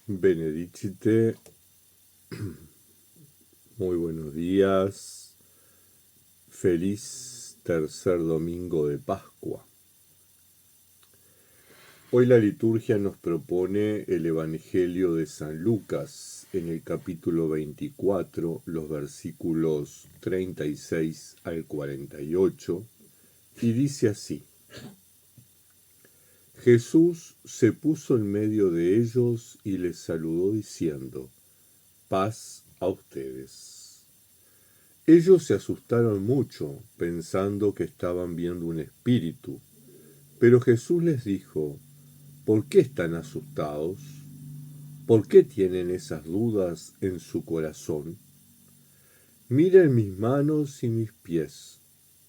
Benedicite, muy buenos días, feliz tercer domingo de Pascua. Hoy la liturgia nos propone el Evangelio de San Lucas en el capítulo 24, los versículos 36 al 48, y dice así: Jesús se puso en medio de ellos y les saludó diciendo: paz a ustedes. Ellos se asustaron mucho, pensando que estaban viendo un espíritu. Pero Jesús les dijo: ¿por qué están asustados? ¿Por qué tienen esas dudas en su corazón? Miren mis manos y mis pies.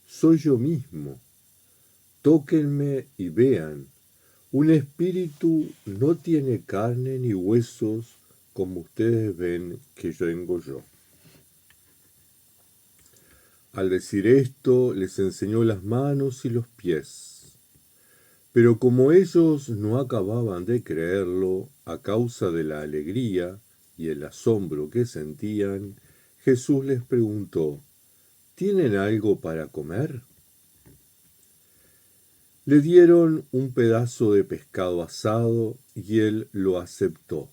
Soy yo mismo. Tóquenme y vean. Un espíritu no tiene carne ni huesos como ustedes ven que tengo yo. Al decir esto, les enseñó las manos y los pies. Pero como ellos no acababan de creerlo a causa de la alegría y el asombro que sentían, Jesús les preguntó: ¿tienen algo para comer? Le dieron un pedazo de pescado asado y él lo aceptó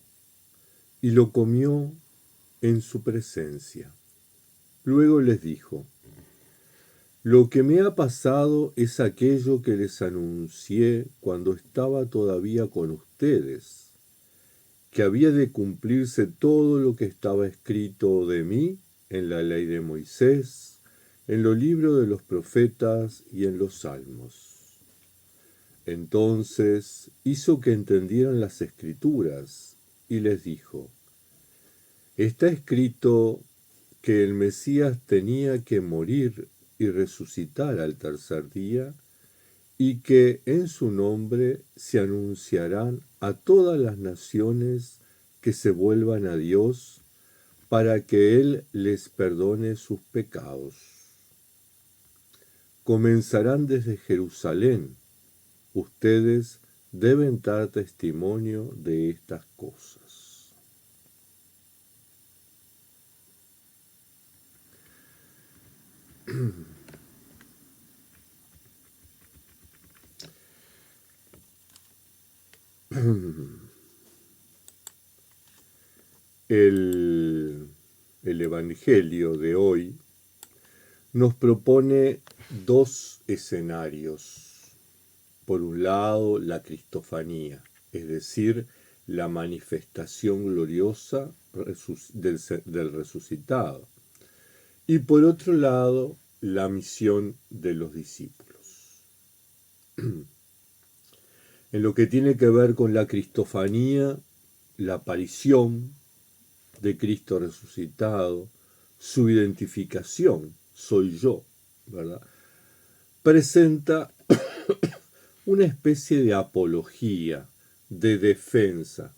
y lo comió en su presencia. Luego les dijo: lo que me ha pasado es aquello que les anuncié cuando estaba todavía con ustedes, que había de cumplirse todo lo que estaba escrito de mí en la ley de Moisés, en los libros de los profetas y en los salmos. Entonces hizo que entendieran las escrituras y les dijo: está escrito que el Mesías tenía que morir y resucitar al tercer día, y que en su nombre se anunciarán a todas las naciones que se vuelvan a Dios, para que Él les perdone sus pecados. Comenzarán desde Jerusalén. Ustedes deben dar testimonio de estas cosas. El Evangelio de hoy nos propone dos escenarios. Por un lado, la cristofanía, es decir, la manifestación gloriosa del resucitado. Y por otro lado, la misión de los discípulos. En lo que tiene que ver con la cristofanía, la aparición de Cristo resucitado, su identificación, soy yo, ¿verdad?, presenta una especie de apología, de defensa,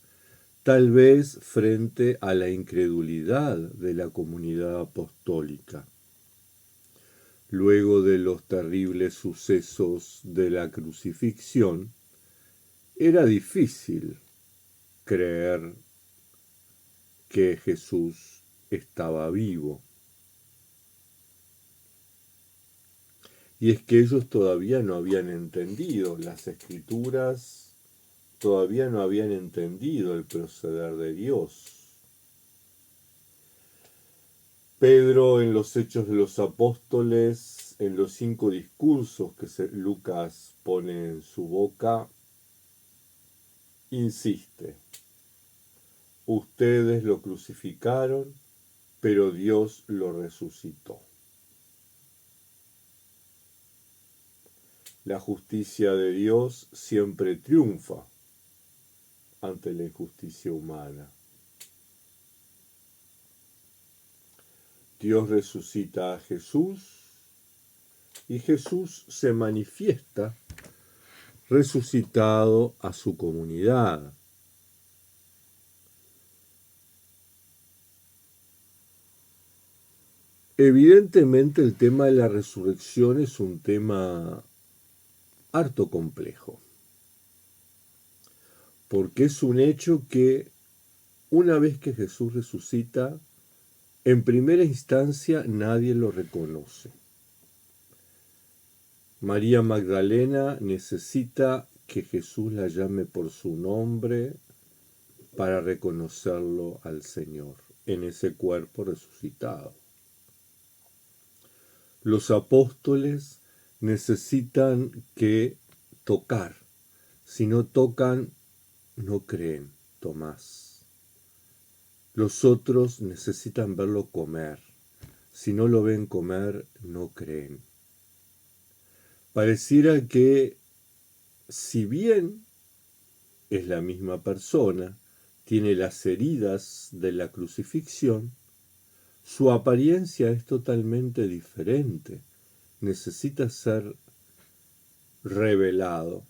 tal vez frente a la incredulidad de la comunidad apostólica. Luego de los terribles sucesos de la crucifixión, era difícil creer que Jesús estaba vivo. Y es que ellos todavía no habían entendido las Escrituras, todavía no habían entendido el proceder de Dios. Pedro, en los Hechos de los Apóstoles, en los 5 discursos que Lucas pone en su boca, insiste: ustedes lo crucificaron, pero Dios lo resucitó. La justicia de Dios siempre triunfa ante la injusticia humana. Dios resucita a Jesús y Jesús se manifiesta resucitado a su comunidad. Evidentemente el tema de la resurrección es un tema harto complejo, porque es un hecho que una vez que Jesús resucita, en primera instancia nadie lo reconoce. María Magdalena necesita que Jesús la llame por su nombre para reconocerlo al Señor en ese cuerpo resucitado. Los apóstoles necesitan que tocar. Si no tocan, no creen. Tomás. Los otros necesitan verlo comer. Si no lo ven comer, no creen. Pareciera que, si bien es la misma persona, tiene las heridas de la crucifixión, su apariencia es totalmente diferente. Necesita ser revelado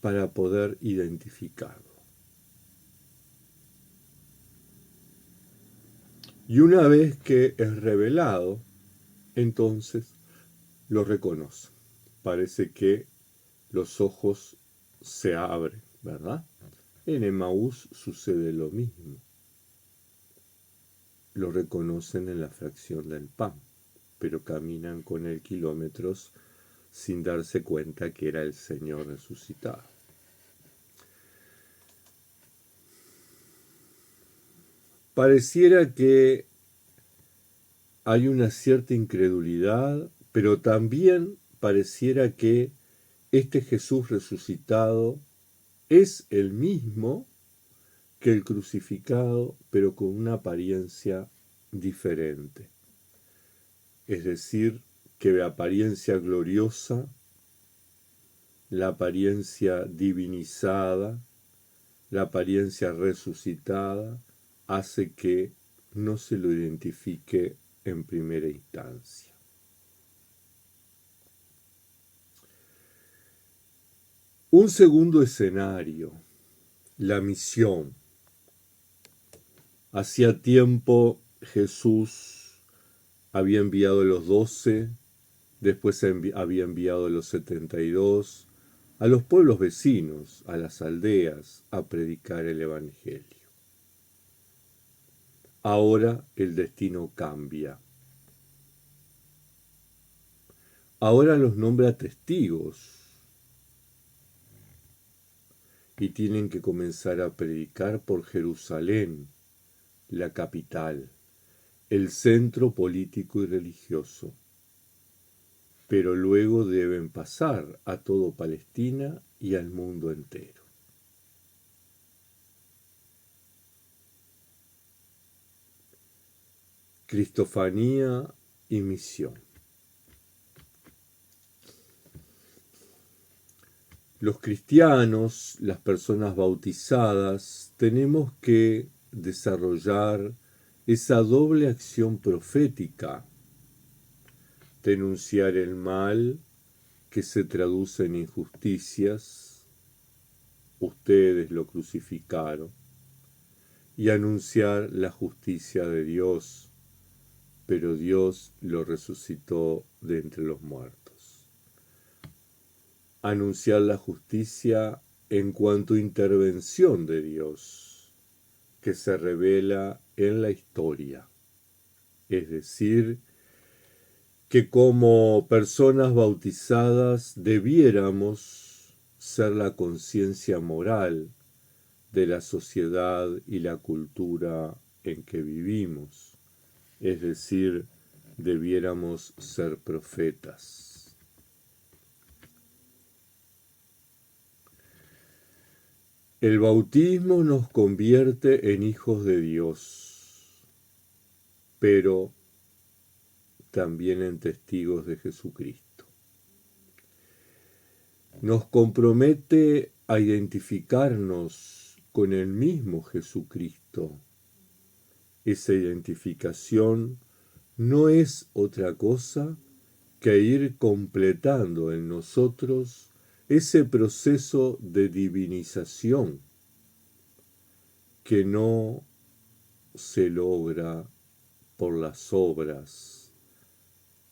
para poder identificarlo. Y una vez que es revelado, entonces lo reconoce. Parece que los ojos se abren, ¿verdad? En Emaús sucede lo mismo. Lo reconocen en la fracción del pan, pero caminan con él kilómetros sin darse cuenta que era el Señor resucitado. Pareciera que hay una cierta incredulidad, pero también pareciera que este Jesús resucitado es el mismo que el crucificado, pero con una apariencia diferente. Es decir, que la apariencia gloriosa, la apariencia divinizada, la apariencia resucitada, hace que no se lo identifique en primera instancia. Un segundo escenario, la misión. Hacía tiempo Jesús había enviado a los 12, después había enviado a los 72, a los pueblos vecinos, a las aldeas, a predicar el Evangelio. Ahora el destino cambia. Ahora los nombra testigos y tienen que comenzar a predicar por Jerusalén, la capital, el centro político y religioso. Pero luego deben pasar a todo Palestina y al mundo entero. Cristofanía y misión. Los cristianos, las personas bautizadas, tenemos que desarrollar esa doble acción profética, denunciar el mal que se traduce en injusticias, ustedes lo crucificaron, y anunciar la justicia de Dios, pero Dios lo resucitó de entre los muertos. Anunciar la justicia en cuanto a intervención de Dios, que se revela en la historia, es decir, que como personas bautizadas debiéramos ser la conciencia moral de la sociedad y la cultura en que vivimos, es decir, debiéramos ser profetas. El bautismo nos convierte en hijos de Dios, pero también en testigos de Jesucristo. Nos compromete a identificarnos con el mismo Jesucristo. Esa identificación no es otra cosa que ir completando en nosotros ese proceso de divinización que no se logra por las obras,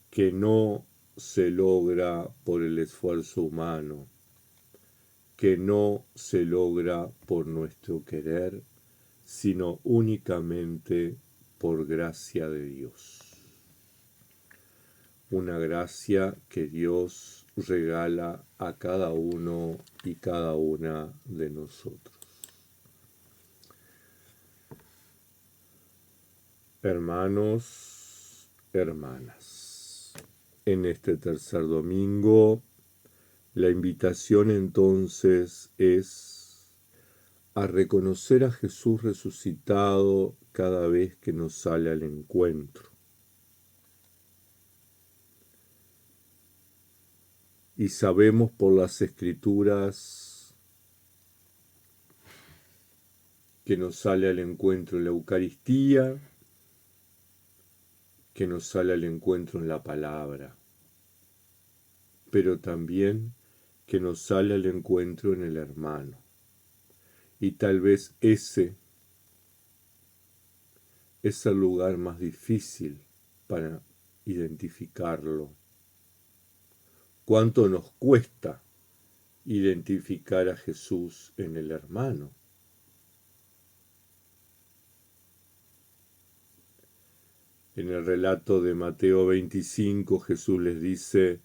que no se logra por el esfuerzo humano, que no se logra por nuestro querer, sino únicamente por gracia de Dios. Una gracia que Dios regala a cada uno y cada una de nosotros. Hermanos, hermanas, en este tercer domingo, la invitación entonces es a reconocer a Jesús resucitado cada vez que nos sale al encuentro. Y sabemos por las Escrituras que nos sale al encuentro en la Eucaristía, que nos sale al encuentro en la palabra, pero también que nos sale al encuentro en el hermano. Y tal vez ese es el lugar más difícil para identificarlo. ¿Cuánto nos cuesta identificar a Jesús en el hermano? En el relato de Mateo 25, Jesús les dice: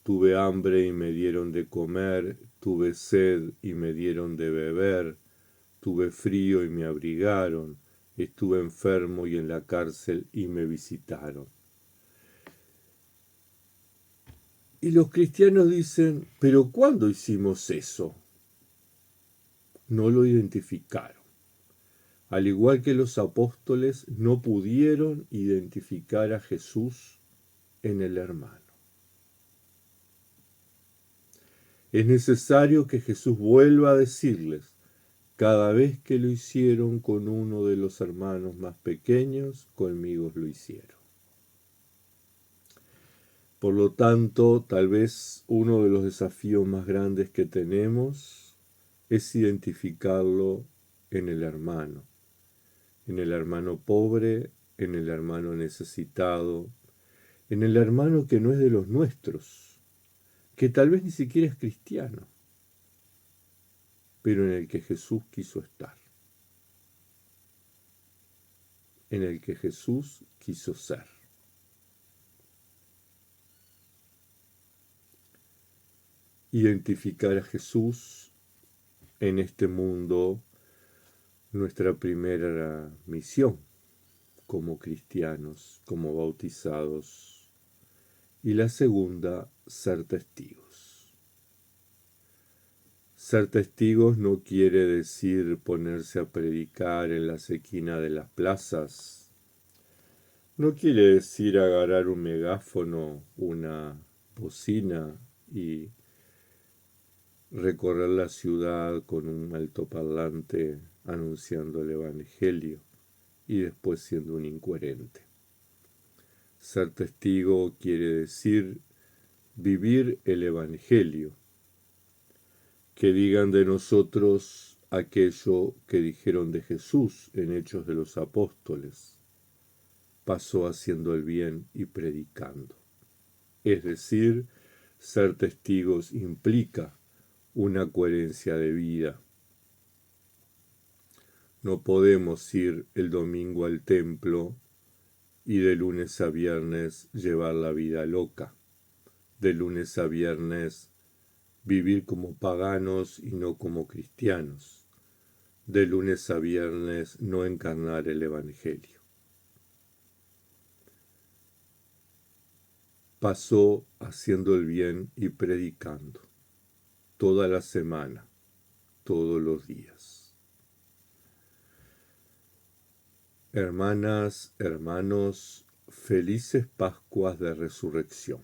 tuve hambre y me dieron de comer, tuve sed y me dieron de beber, tuve frío y me abrigaron, estuve enfermo y en la cárcel y me visitaron. Y los cristianos dicen: ¿pero cuándo hicimos eso? No lo identificaron. Al igual que los apóstoles, no pudieron identificar a Jesús en el hermano. Es necesario que Jesús vuelva a decirles: cada vez que lo hicieron con uno de los hermanos más pequeños, conmigo lo hicieron. Por lo tanto, tal vez uno de los desafíos más grandes que tenemos es identificarlo en el hermano pobre, en el hermano necesitado, en el hermano que no es de los nuestros, que tal vez ni siquiera es cristiano, pero en el que Jesús quiso estar, en el que Jesús quiso ser. Identificar a Jesús en este mundo, nuestra primera misión como cristianos, como bautizados, y la segunda, ser testigos. Ser testigos no quiere decir ponerse a predicar en las esquinas de las plazas, no quiere decir agarrar un megáfono, una bocina y recorrer la ciudad con un altoparlante anunciando el Evangelio y después siendo un incoherente. Ser testigo quiere decir vivir el Evangelio, que digan de nosotros aquello que dijeron de Jesús en Hechos de los Apóstoles: pasó haciendo el bien y predicando. Es decir, ser testigos implica una coherencia de vida. No podemos ir el domingo al templo y de lunes a viernes llevar la vida loca, de lunes a viernes vivir como paganos y no como cristianos, de lunes a viernes no encarnar el Evangelio. Pasó haciendo el bien y predicando, toda la semana, todos los días. Hermanas, hermanos, felices Pascuas de Resurrección.